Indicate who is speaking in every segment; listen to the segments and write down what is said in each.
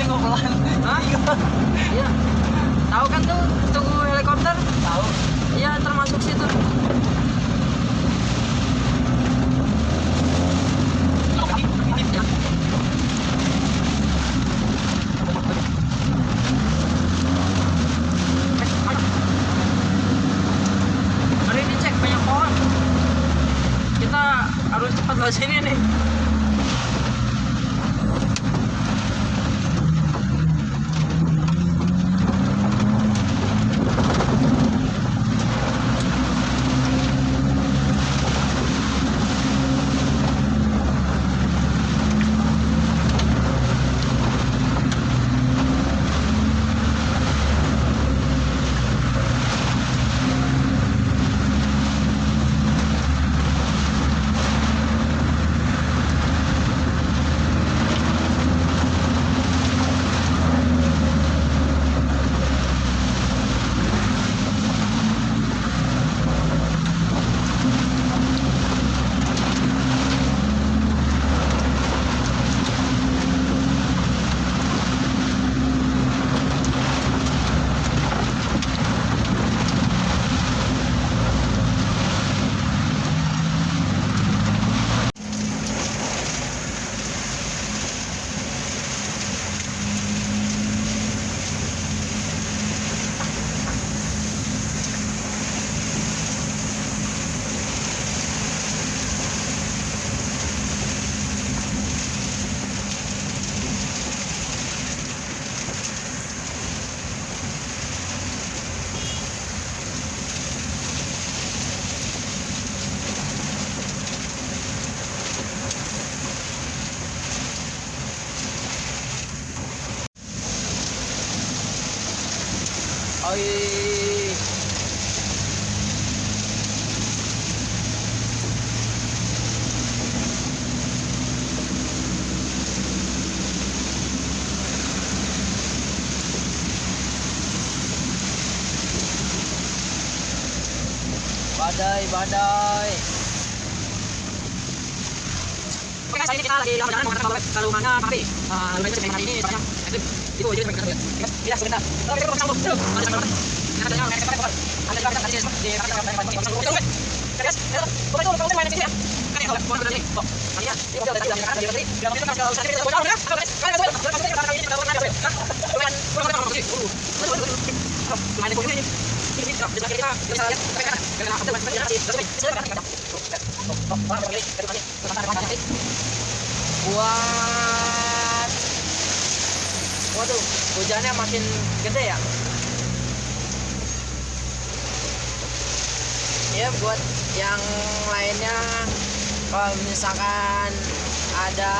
Speaker 1: nengok pelan.
Speaker 2: Hah? Iya. Tahu kan tuh tunggu helikopter?
Speaker 1: Tahu.
Speaker 2: Iya, termasuk situ. Hari ini cek banyak pohon. Kita harus cepat lewat sini nih. Oi. Badai. Oke guys, ini kita lagi jalan menggunakan kalau mana tapi lumayan sih hari ini banyak ekstrim. Itu jadi mereka lihat. Bisa sebentar. Kita perlu sambung. Ada sambung. Ada yang kita pakai. Ada juga kita di sini di kita sambung. Guys, coba itu kalau main di sini ya. Kan ya, kalau dari ini. Oh, ya. Ini udah tadi yang ada di tadi. Yang kita kalau saya kita boleh ya. Guys, kalian coba. Kita ini kita boleh ya. Main di sini. Ini kita bisa lihat karena ada banyak yang buat waduh, hujannya makin gede ya. Ya buat yang lainnya kalau misalkan ada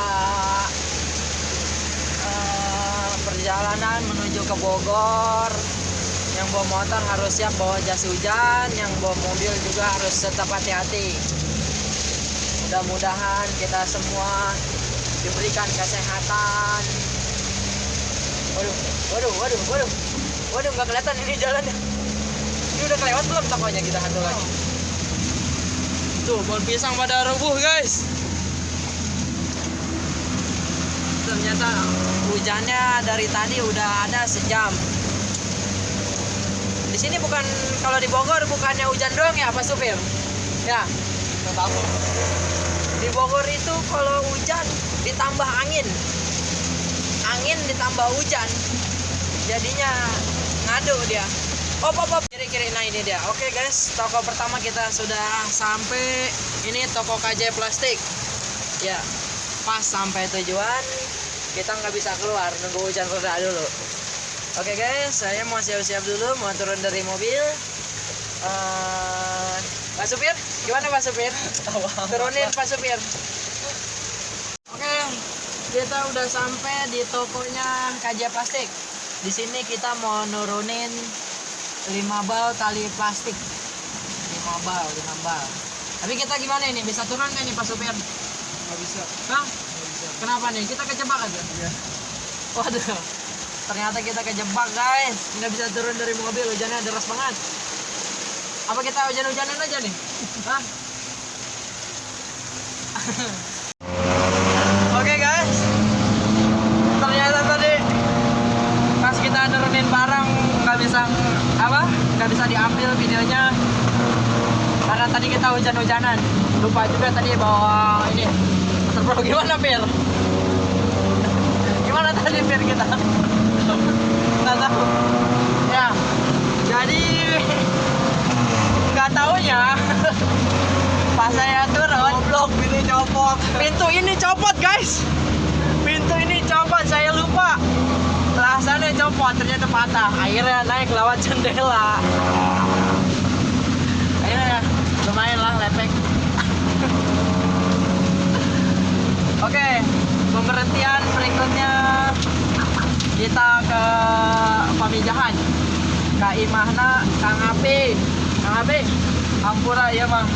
Speaker 2: perjalanan menuju ke Bogor, yang bawa motor harus siap bawa jas hujan, yang bawa mobil juga harus tetap hati-hati. Mudah-mudahan kita semua diberikan kesehatan. Waduh, nggak kelihatan ini jalannya. Ini udah kelewat belum tokonya kita hantu lagi? Tuh, pohon pisang pada rubuh guys. Ternyata hujannya dari tadi udah ada sejam. Di sini bukan, kalau di Bogor bukannya hujan doang ya Pak Supir? Ya, nggak tahu. Di Bogor itu kalau hujan ditambah angin ditambah hujan, jadinya ngadu dia. Op, kiri. Nah ini dia. Oke guys, toko pertama kita sudah sampai. Ini toko KJ Plastik. Ya, pas sampai tujuan kita nggak bisa keluar, nunggu hujan reda dulu. Oke guys, saya mau siap-siap dulu, mau turun dari mobil. Pak Supir, gimana Pak Supir? Turunin Pak Supir. Oke, kita udah sampai di tokonya KJ Plastik. Di sini kita mau nurunin 5 bal tali plastik. 5 bal. Tapi kita gimana ini? Bisa turun nggak nih Pak Supir?
Speaker 1: Nggak bisa.
Speaker 2: Hah?
Speaker 1: Nggak bisa.
Speaker 2: Kenapa nih? Kita kejebak aja?
Speaker 1: Iya.
Speaker 2: Waduh. Ternyata kita kejebak guys, nggak bisa turun dari mobil, hujannya deras banget. Apa kita hujan-hujanan aja nih? Hah? Oke guys, ternyata tadi bisa diambil videonya karena tadi kita hujan-hujanan. Lupa juga tadi bawa ini. Bro, gimana Pir? Gimana tadi Pir kita? Nggak tahu. Ya, jadi nggak taunya pas saya turun, goblok, pintu copot. Pintu ini copot guys. Pintu ini copot, saya lupa. Sana copot, ternyata patah. Akhirnya naik lewat jendela. Akhirnya lumayan lah lepek. Oke, pemberhentian berikutnya kita ke Pamijahan. Kak Imahna, Kang Api, Ampura ya Bang.